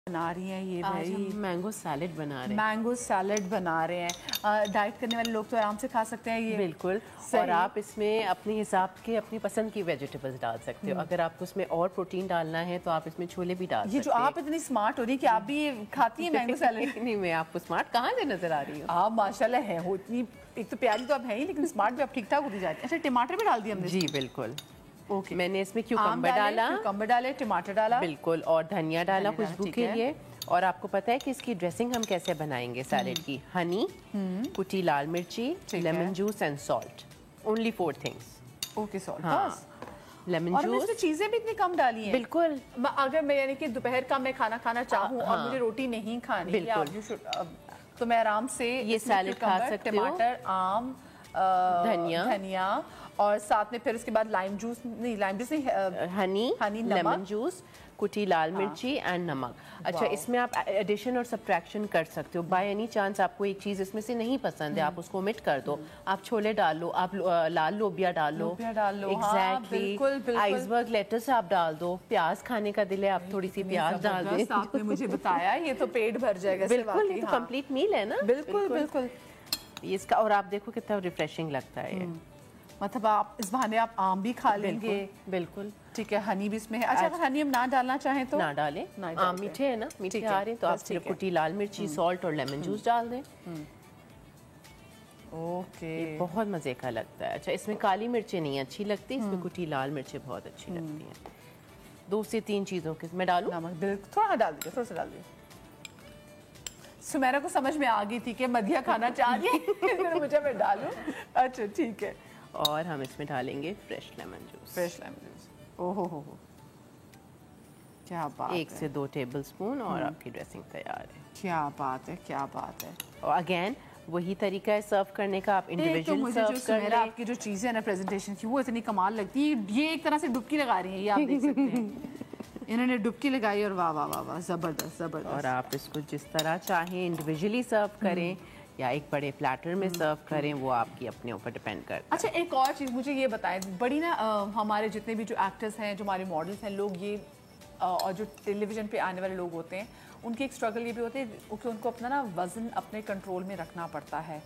बना रही हैं ये भाई? मैंगो सैलेड बना रहे हैं। मैंगो सैलेड बना रहे हैं। डाइट करने वाले लोग तो आराम से खा सकते हैं ये। बिल्कुल। और आप इसमें अपने हिसाब के अपनी पसंद की वेजिटेबल्स डाल सकते हो। अगर आपको उसमें और प्रोटीन डालना है तो आप इसमें छोले भी डाल सकते हैं। ये जो आप इतनी स्मार्ट हो रही कि आप भी खाती हैं मैंगो सैलेड? नहीं, मैं आपको स्मार्ट कहाँ से नजर आ रही हूँ? आप माशाल्लाह है हो इतनी, एक तो प्यारी तो आप है ही, लेकिन स्मार्ट भी आप ठीक ठाक होती जाती है। अच्छा, टमाटर भी डाल दिए हमने? जी बिल्कुल। ओके। मैंने इसमें क्यूकम्बर डाला, क्यूकम्बर डाले, टमाटर डाला, बिल्कुल, और धनिया डाला खुशबू के लिए। और आपको पता है कि इसकी ड्रेसिंग हम कैसे बनाएंगे सैलेड की? हनी, कुटी लाल मिर्ची, lemon juice and salt. Only 4 things. Okay, salt बस। लेमन और जूस। चीजें भी इतनी कम डाली हैं। बिल्कुल। अगर मैं यानी कि दोपहर का मैं खाना खाना चाहूँ और मुझे रोटी नहीं खानी, बिल्कुल, तो मैं आराम से ये सैलेड खा सकते हो। टमाटर, आम, धनिया और साथ में फिर उसके बाद लाइम जूस नहीं, हनी, लेमन जूस, कुटी लाल मिर्ची एंड नमक। अच्छा, इसमें आप एडिशन और सब्ट्रैक्शन कर सकते हो। बाय एनी चांस आपको एक चीज इसमें से नहीं पसंद है, आप उसको ओमिट कर दो। आप छोले डाल लो, आप लाल लोबिया डाल लो, एग्जैक्टली। आइसबर्ग लेटस आप डाल दो। प्याज खाने का दिल है, आप थोड़ी सी प्याज डाल दें। आपने मुझे बताया, ये तो पेट भर जाएगा। बिल्कुल, ये तो कंप्लीट मील है ना। बिल्कुल बिल्कुल। इसका और आप देखो कितना रिफ्रेशिंग लगता है। मतलब आप इस बहाने आप आम भी खा लेंगे। बिल्कुल, ठीक है। हनी भी इसमें है। अच्छा, अगर हनी हम ना डालना चाहें तो ना डालें। आम मीठे है ना, मीठे आ रहे हैं तो आप सिर्फ कुटी लाल मिर्ची, सॉल्ट और लेमन जूस डाल दें। ओके, ये बहुत मजे का लगता है। अच्छा, इसमें काली मिर्चें नहीं अच्छी लगती, इसमें कुटी लाल मिर्चें बहुत अच्छी लगती हैं। 2 से 3 चीजों के मैं डालूं? नमक थोड़ा डाल दीजिए, थोड़ा सा डाल दीजिए। सुमेरा को समझ में आ गई थी कि मदिया खाना चाह रही है, मुझे मैं डालूं। अच्छा ठीक है। और हम इसमें डालेंगे fresh lemon juice. Fresh lemon juice, ओहो हो, क्या बात है। 1 से 2 टेबलस्पून और आपकी ड्रेसिंग तैयार है। क्या बात है, क्या बात है। और अगेन वही तरीका है सर्व करने का, आप इंडिविजुअल सर्व कर लें। आपकी जो चीजें है ना प्रेजेंटेशन की, वो इतनी कमाल लगती है। ये एक तरह से डुबकी लगा रही है, ये आप देख सकते हैं। इन्होंने डुबकी लगाई और वाह वाह वाह वाह, जबरदस्त जबरदस्त। और आप इसको जिस तरह चाहें इंडिविजुअली सर्व करें या एक बड़े प्लेटर में सर्व करें, वो आपकी अपने ऊपर डिपेंड करता है। अच्छा, एक और चीज़ मुझे ये बताएं, बड़ी ना हमारे जितने भी जो एक्टर्स हैं, जो हमारे मॉडल्स हैं, लोग ये और जो टेलीविज़न पे आने वाले लोग होते हैं, उनकी एक स्ट्रगल ये भी होती है कि उनको अपना ना वज़न अपने कंट्रोल में रखना पड़ता है,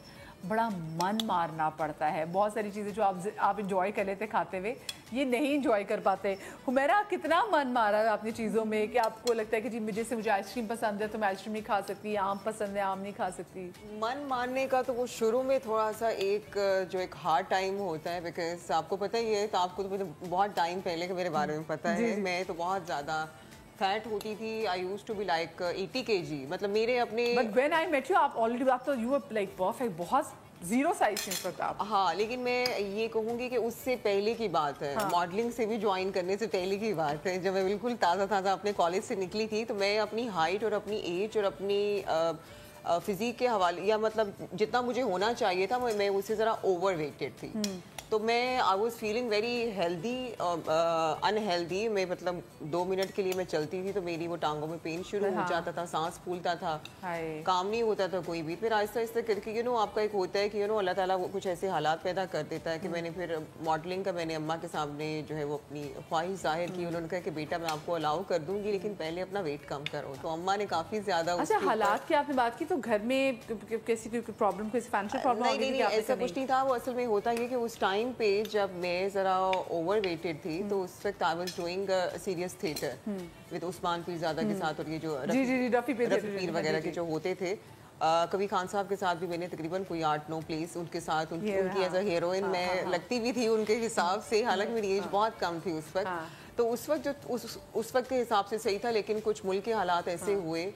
बड़ा मन मारना पड़ता है। बहुत सारी चीज़ें जो आप इंजॉय कर लेते खाते हुए, ये नहीं इंजॉय कर पाते। हुमैरा, कितना मन मारा है आपने चीज़ों में कि आपको लगता है कि जी मुझे आइसक्रीम पसंद है तो मैं आइसक्रीम नहीं खा सकती, आम पसंद है आम नहीं खा सकती? मन मारने का तो वो शुरू में थोड़ा सा एक हार्ड टाइम होता है, बिकॉज आपको पता ही है, तो आपको तो मुझे बहुत टाइम पहले के मेरे बारे में पता है। मैं तो बहुत ज़्यादा फैट होती थी। I used to be like 80 kg, मतलब मेरे अपने। But when I met you, आप ऑलरेडी, आप तो यू वर लाइक परफेक्ट, बहुत जीरो साइज थी उस वक्त आप। हाँ, लेकिन मैं ये कहूँगी कि उससे पहले की बात है। मॉडलिंग से भी ज्वाइन करने से पहले की बात है, जब मैं बिल्कुल ताज़ा अपने कॉलेज से निकली थी। तो मैं अपनी हाइट और अपनी एज और अपनी फिजिक के हवाले, या मतलब जितना मुझे होना चाहिए था, मैं उससे ज़रा ओवरवेटेड थी। तो मैं I was feeling very healthy, unhealthy. मैं मतलब 2 मिनट के लिए मैं चलती थी तो मेरी वो टांगों में पेन शुरू हो जाता था, सांस फूलता था, काम नहीं होता था कोई भी। फिर आहिस्ता आहिस्ता करके आपका एक होता है कि अल्लाह ताला वो कुछ ऐसे हालात पैदा कर देता है कि मैंने फिर मॉडलिंग का मैंने अम्मा के सामने जो है वो अपनी ख्वाहिश जाहिर की। उन्होंने कहा कि बेटा मैं आपको अलाउ कर दूंगी, लेकिन पहले अपना वेट कम करो। तो अम्मा ने काफ़ी ज़्यादा। अच्छा, हालात की आपने बात की, तो घर में किसी प्रॉब्लम, किसी फाइनेंशियल प्रॉब्लम? नहीं, ऐसा कुछ नहीं था। वो असल में होता है कि उस टाइम पे जब मैं जरा ओवरवेटेड थी, तो उस वक्त I was doing serious theatre with Usman Peerzada के साथ, और ये जो रफी पीर वगैरह के जो होते थे। कभी खान साहब के साथ भी मैंने तकरीबन कोई 8-9 प्लेस उनके साथ उनकी एज अ हीरोइन मैं लगती भी थी उनके हिसाब से, हालांकि मेरी एज बहुत कम थी उस वक्त। तो उस वक्त जो उस वक्त के हिसाब से सही था, लेकिन कुछ मुल्क के हालात ऐसे हुए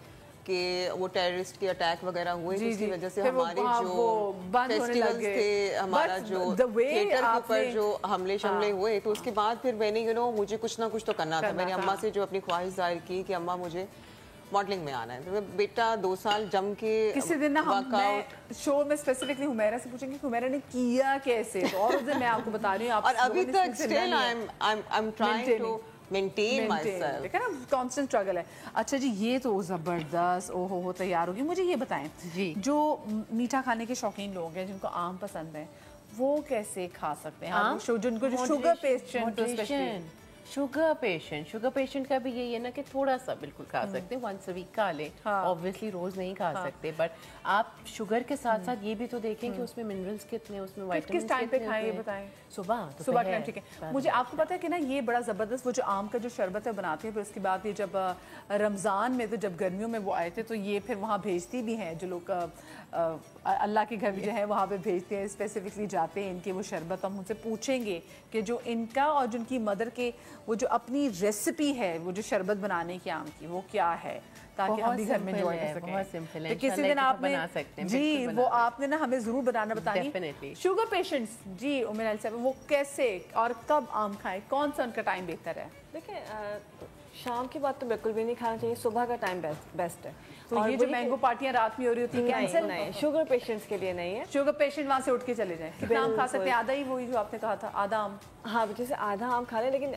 कि वो टेररिस्ट के अटैक वगैरह हुए, जिसकी वजह से हमारे जो फेस्टिवल्स थे, हमारा जो थिएटर के ऊपर जो हमले शमले हुए, तो उसके बाद फिर मैंने मुझे कुछ ना कुछ तो करना था। मैंने अम्मा से जो अपनी ख्वाहिश जाहिर की कि अम्मा मुझे मॉडलिंग में आना है। तो बेटा 2 साल जम के किसी दिन ना हम शो में स्पेसिफिकली हुमैरा से पूछेंगे कि हुमैरा ने किया कैसे, तो और उस दिन मैं आपको बता रही हूँ। और अभी तक still I am trying to maintain myself. देखा ना, कांस्टेंट स्ट्रगल है। अच्छा जी, ये तो जबरदस्त, ओहो हो, तैयार होगी। मुझे ये बताएं जी, जो मीठा खाने के शौकीन लोग हैं, जिनको आम पसंद है, वो कैसे खा सकते हैं? जिनको जो शुगर पेशेंट, शुगर पेशेंट का भी यही है ना कि थोड़ा सा बिल्कुल खा सकते हैं, वंस अ वीक खा लें, ऑब्वियसली रोज नहीं खा सकते, बट आप शुगर के साथ साथ ये भी तो देखें कि उसमें मिनरल्स कितने, उसमें विटामिन किस टाइम पे खाएं ये बताएं। सुबह टाइम, ठीक है। मुझे आपको पता है कि ना ये बड़ा ज़बरदस्त वो जो आम का जो शरबत है बनाती है, फिर उसके बाद ये जब रमज़ान में तो जब गर्मियों में वो आए थे तो ये फिर वहाँ भेजती भी हैं जो लोग अल्लाह के घर भी जो है वहाँ पे भेजते हैं, स्पेसिफिकली जाते हैं इनके वो शरबत। हम उनसे पूछेंगे कि जो इनका और जो उनकी मदर के वो जो अपनी रेसिपी है वो जो शरबत बनाने की आम की वो क्या है, ताकि हम भी घर में एंजॉय कर सकें। बहुत सिंपल है, तो किसी दिन आपने बना सकते हैं जी, वो आपने ना हमें ज़रूर बनाना बताइए। शुगर पेशेंट्स जी उमेर साहब वो कैसे और कब आम खाएं, कौन सा उनका टाइम बेहतर है? देखिए शाम की बात तो बिल्कुल भी नहीं खाना चाहिए, सुबह का टाइम बेस्ट है। तो ये जो मैंगो पार्टियां रात में हो रही होती है कैंसिल? नहीं, शुगर पेशेंट्स के लिए नहीं है। शुगर पेशेंट वहाँ से उठ के चले जाएं। कितना आम खा सकते हैं? आधा ही, वही जो आपने कहा था आधा आम। हाँ, जैसे आधा आम खा लें, लेकिन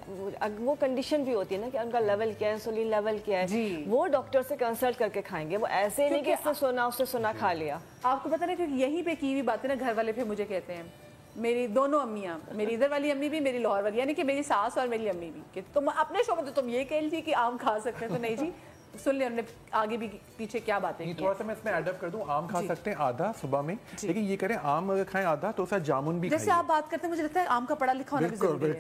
वो कंडीशन भी होती है ना कि उनका लेवल क्या है, इंसुलिन लेवल क्या है, वो डॉक्टर से कंसल्ट करके खाएंगे। वो ऐसे नहीं कि इससे सुना उससे सुना खा लिया। आपको पता नहीं, क्योंकि यहीं पे की हुई बातें ना घर वाले फिर मुझे कहते हैं, मेरी दोनों अम्मियाँ, मेरी इधर वाली अम्मी भी, मेरी लाहौर वाली, यानी कि मेरी सास और मेरी अम्मी भी, कि तुम अपने शो में तो तुम ये कह रही थी कि आम खा सकते हैं, तो नहीं जी सुन ले उन्होंने आगे भी पीछे क्या बातें की। थोड़ा सा मैं इसमें ऐड अप कर दूं, आम खा सकते हैं आधा सुबह में, लेकिन ये करें आम अगर खाएं आधा तो उसका जामुन भी जैसे आप बात करते हैं मुझे लगता है आम का पढ़ा लिखा होना भी जरूरी है।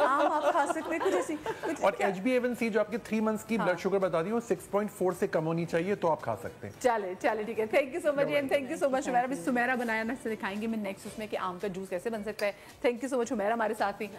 आम आप खा सकते हैं कुछ ऐसी। और HbA1c जो आपके 3 मंथ्स की ब्लड शुगर बता दी वो 6.4 से कम होनी चाहिए, तो आप खा सकते हैं। चले चले ठीक है, thank you so much and thank you so much Humaira. अभी सुमेरा बनाया ना दिखाएंगे मैं नेक्स्ट उसमें कि आम का जूस कैसे बन सकता है। Thank you so much Humaira हमारे साथ ही।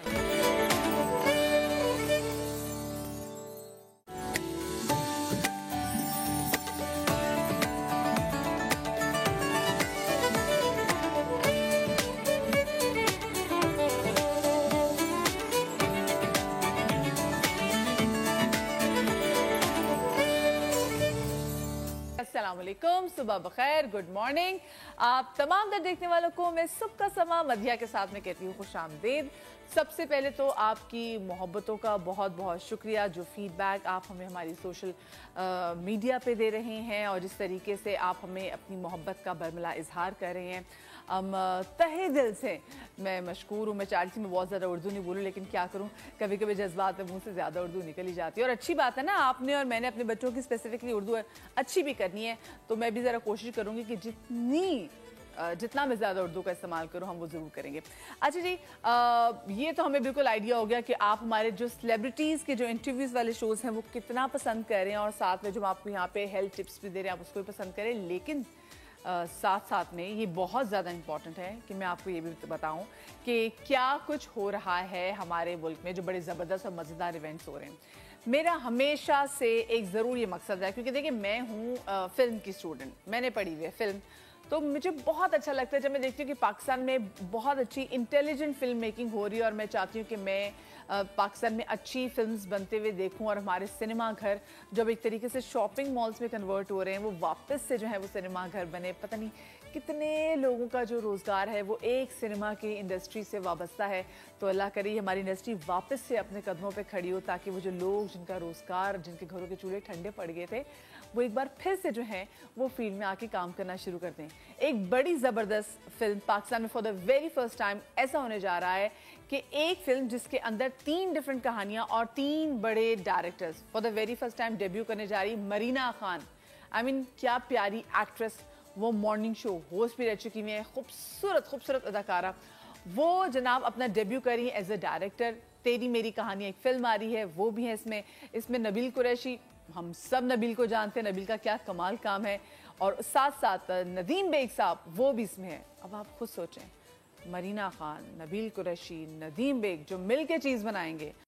अस्सलामुअलैकुम, सुबह बखैर, गुड मॉर्निंग। आप तमाम दर देखने वालों को मैं सुबह का समा मधिया के साथ में कहती हूँ खुश आमदीद। सबसे पहले तो आपकी मोहब्बतों का बहुत बहुत शुक्रिया, जो फीडबैक आप हमें हमारी सोशल मीडिया पे दे रहे हैं और जिस तरीके से आप हमें अपनी मोहब्बत का बरमला इजहार कर रहे हैं, तहे दिल से मैं मशकूर हूँ। मैं चाहती थी मैं बहुत ज़्यादा उर्दू नहीं बोलूँ, लेकिन क्या करूँ, कभी कभी जज्बात में मुँह से ज़्यादा उर्दू निकल ही जाती है। और अच्छी बात है ना, आपने और मैंने अपने बच्चों की स्पेसिफिकली उर्दू अच्छी भी करनी है, तो मैं भी ज़रा कोशिश करूँगी कि जितना मैं ज़्यादा उर्दू का इस्तेमाल करूँ हम वो ज़रूर करेंगे। अच्छा जी, ये तो हमें बिल्कुल आइडिया हो गया कि आप हमारे जो सेलिब्रिटीज़ के जो इंटरव्यूज़ वाले शोज़ हैं वो कितना पसंद कर रहे हैं, और साथ में जो आपको यहाँ पे हेल्थ टिप्स भी दे रहे हैं आप उसको भी पसंद करें। लेकिन साथ साथ में ये बहुत ज़्यादा इम्पॉर्टेंट है कि मैं आपको ये भी बताऊँ कि क्या कुछ हो रहा है हमारे मुल्क में, जो बड़े ज़बरदस्त और मज़ेदार इवेंट्स हो रहे हैं। मेरा हमेशा से एक ज़रूर ये मकसद है, क्योंकि देखिए मैं हूँ फ़िल्म की स्टूडेंट, मैंने पढ़ी हुई है फ़िल्म, तो मुझे बहुत अच्छा लगता है जब मैं देखती हूँ कि पाकिस्तान में बहुत अच्छी इंटेलिजेंट फिल्म मेकिंग हो रही है, और मैं चाहती हूँ कि मैं पाकिस्तान में अच्छी फिल्म्स बनते हुए देखूं, और हमारे सिनेमा घर जब एक तरीके से शॉपिंग मॉल्स में कन्वर्ट हो रहे हैं, वो वापस से जो है वो सिनेमा घर बने। पता नहीं कितने लोगों का जो रोज़गार है वो एक सिनेमा की इंडस्ट्री से वाबस्ता है। तो अल्लाह करे हमारी इंडस्ट्री वापस से अपने कदमों पे खड़ी हो, ताकि वो जो लोग जिनका रोज़गार, जिनके घरों के चूल्हे ठंडे पड़ गए थे, वो एक बार फिर से जो है वो फील्ड में आके काम करना शुरू कर दें। एक बड़ी ज़बरदस्त फिल्म पाकिस्तान में for the very first time ऐसा होने जा रहा है कि एक फिल्म जिसके अंदर 3 डिफरेंट कहानियाँ और 3 बड़े directors for the very first time debut करने जा रही। मरीना खान, आई मीन क्या प्यारी एक्ट्रेस, वो मॉर्निंग शो होस्ट भी रह चुकी हुई है, खूबसूरत खूबसूरत अदाकारा, वो जनाब अपना डेब्यू करी एज अ डायरेक्टर। तेरी मेरी कहानी एक फिल्म आ रही है, वो भी है इसमें नबील कुरैशी, हम सब नबील को जानते हैं, नबील का क्या कमाल काम है, और साथ साथ नदीम बेग साहब वो भी इसमें है। अब आप खुद सोचें, मरीना खान, नबील कुरैशी, नदीम बेग जो मिल के चीज़ बनाएंगे,